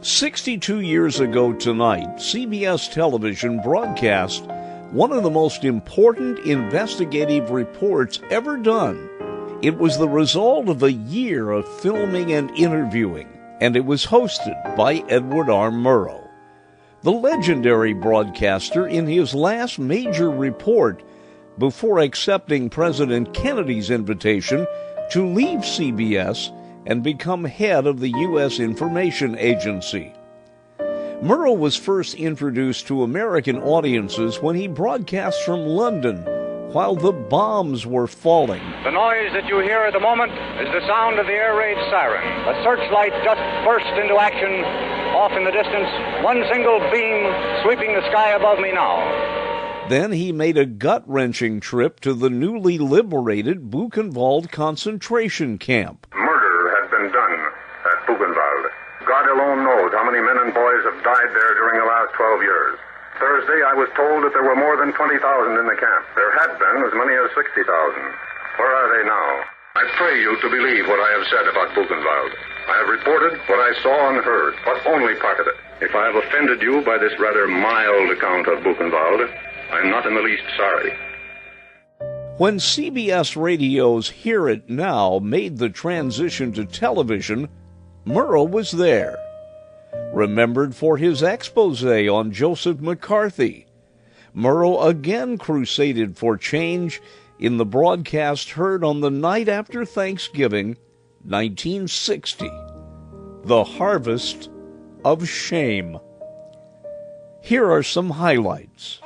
62 years ago tonight, CBS Television broadcast one of the most important investigative reports ever done. It was the result of a year of filming and interviewing, and it was hosted by Edward R. Murrow. The legendary broadcaster, in his last major report before accepting President Kennedy's invitation to leave CBS and become head of the U.S. Information Agency. Murrow was first introduced to American audiences when he broadcast from London while the bombs were falling. The noise that you hear at the moment is the sound of the air raid siren. A searchlight just burst into action off in the distance, one single beam sweeping the sky above me now. Then he made a gut-wrenching trip to the newly liberated Buchenwald concentration camp. Done at Buchenwald. God alone knows how many men and boys have died there during the last 12 years. Thursday, I was told that there were more than 20,000 in the camp. There had been as many as 60,000. Where are they now? I pray you to believe what I have said about Buchenwald. I have reported what I saw and heard, but only part of it. If I have offended you by this rather mild account of Buchenwald, I am not in the least sorry. When CBS Radio's Hear It Now made the transition to television, Murrow was there. Remembered for his expose on Joseph McCarthy, Murrow again crusaded for change in the broadcast heard on the night after Thanksgiving, 1960, The Harvest of Shame. Here are some highlights.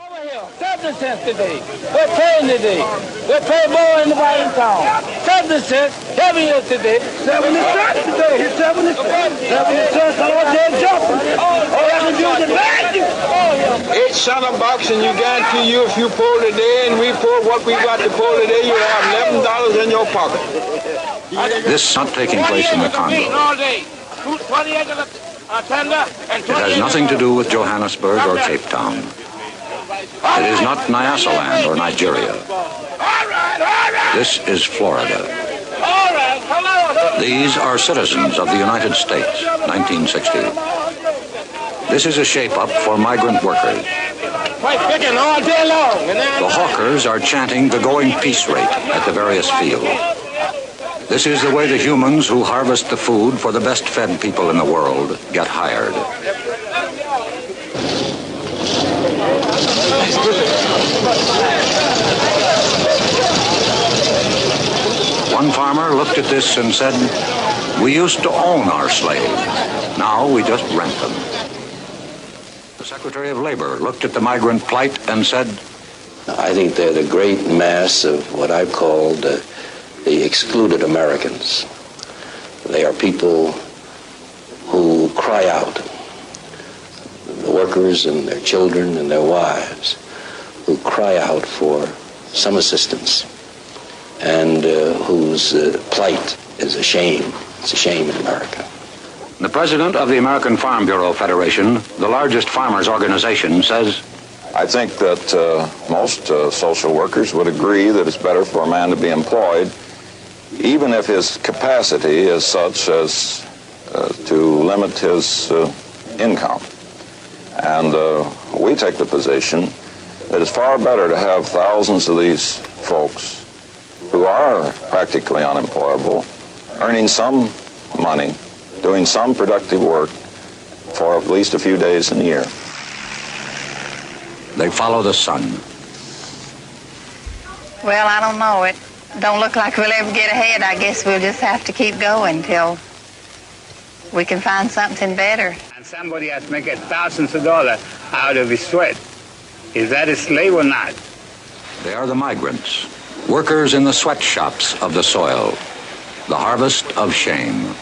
70 cents today. We're paying today. We're paying more in the bottom town. 70 cents, 7 years today. 70 cents today. Here's 70 cents. 70 cents all day jumping. All you have to do is advance you. $8 and you guarantee you if you pull today and we pull what we got to pull today, you have $11 in your pocket. This is not taking place in the Congo. It has nothing to do with Johannesburg or Cape Town. It is not Nyasaland or Nigeria. This is Florida. These are citizens of the United States, 1960. This is a shape-up for migrant workers. The hawkers are chanting the going peace rate at the various fields. This is the way the humans who harvest the food for the best-fed people in the world get hired. One farmer looked at this and said, "We used to own our slaves. Now we just rent them." The Secretary of Labor looked at the migrant plight and said, "I think they're the great mass of what I've called the excluded Americans. They are people who cry out, the workers and their children and their wives, who cry out for some assistance and whose plight is a shame. It's a shame in America." The president of the American Farm Bureau Federation, the largest farmers' organization, says, "I think that most social workers would agree that it's better for a man to be employed, even if his capacity is such as to limit his income. And we take the position that it's far better to have thousands of these folks who are practically unemployable, earning some money, doing some productive work for at least a few days in the year." They follow the sun. Well, I don't know. It don't look like we'll ever get ahead. I guess we'll just have to keep going till we can find something better. And somebody has to make thousands of dollars out of his sweat. Is that a slave or not? They are the migrants, workers in the sweatshops of the soil, the harvest of shame.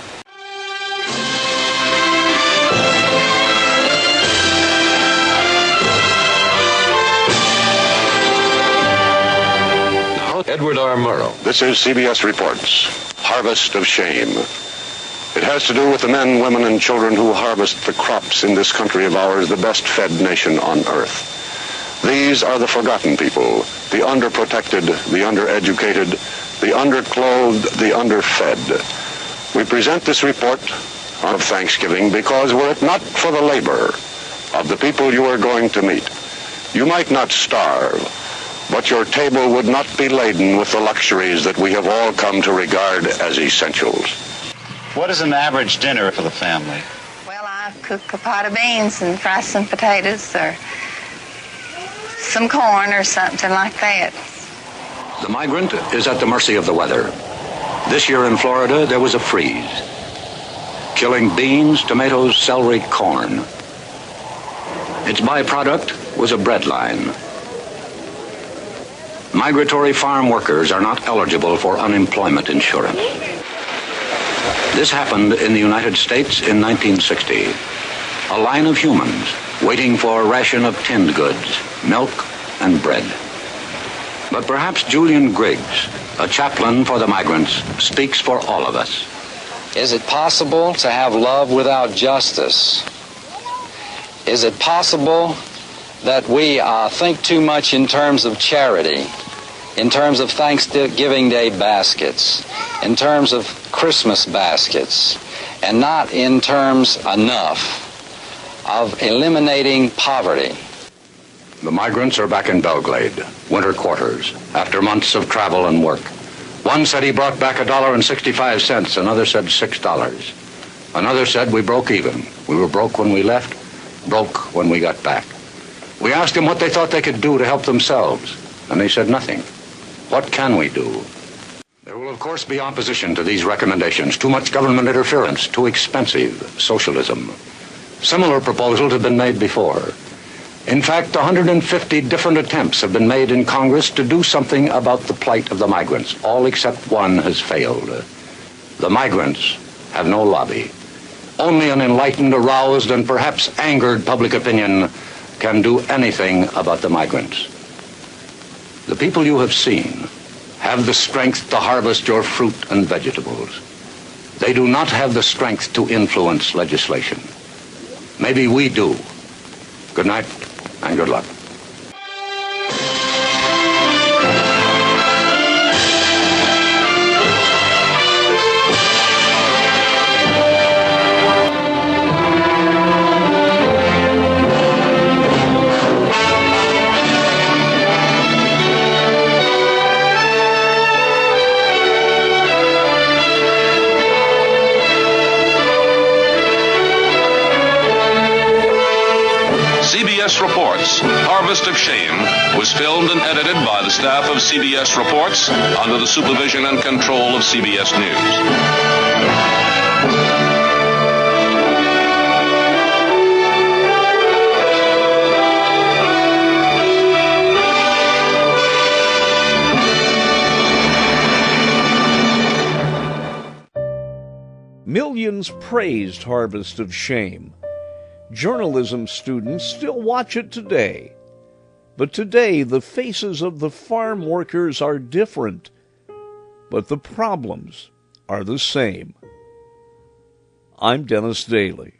Now, Edward R. Murrow. This is CBS Reports, Harvest of Shame. It has to do with the men, women, and children who harvest the crops in this country of ours, the best-fed nation on earth. These are the forgotten people, the underprotected, the undereducated, the underclothed, the underfed. We present this report of Thanksgiving, because were it not for the labor of the people you are going to meet, you might not starve, but your table would not be laden with the luxuries that we have all come to regard as essentials. What is an average dinner for the family? Well, I cook a pot of beans and fry some potatoes or some corn or something like that. The migrant is at the mercy of the weather. This year in Florida, there was a freeze, killing beans, tomatoes, celery, corn. Its byproduct was a bread line. Migratory farm workers are not eligible for unemployment insurance. This happened in the United States in 1960. A line of humans waiting for a ration of tinned goods, milk and bread. But perhaps Julian Griggs, a chaplain for the migrants, speaks for all of us. Is it possible to have love without justice? Is it possible that we think too much in terms of charity, in terms of Thanksgiving Day baskets, in terms of Christmas baskets, and not in terms enough of eliminating poverty? The migrants are back in Belglade, winter quarters, after months of travel and work. One said he brought back $1.65, another said $6. Another said we broke even. We were broke when we left, broke when we got back. We asked them what they thought they could do to help themselves, and they said nothing. What can we do? There will, of course, be opposition to these recommendations. Too much government interference, too expensive, socialism. Similar proposals have been made before. In fact, 150 different attempts have been made in Congress to do something about the plight of the migrants. All except one has failed. The migrants have no lobby. Only an enlightened, aroused, and perhaps angered public opinion can do anything about the migrants. The people you have seen have the strength to harvest your fruit and vegetables. They do not have the strength to influence legislation. Maybe we do. Good night and good luck. CBS Reports, Harvest of Shame, was filmed and edited by the staff of CBS Reports under the supervision and control of CBS News. Millions praised Harvest of Shame. Journalism students still watch it today. But today, the faces of the farm workers are different, but the problems are the same. I'm Dennis Daly.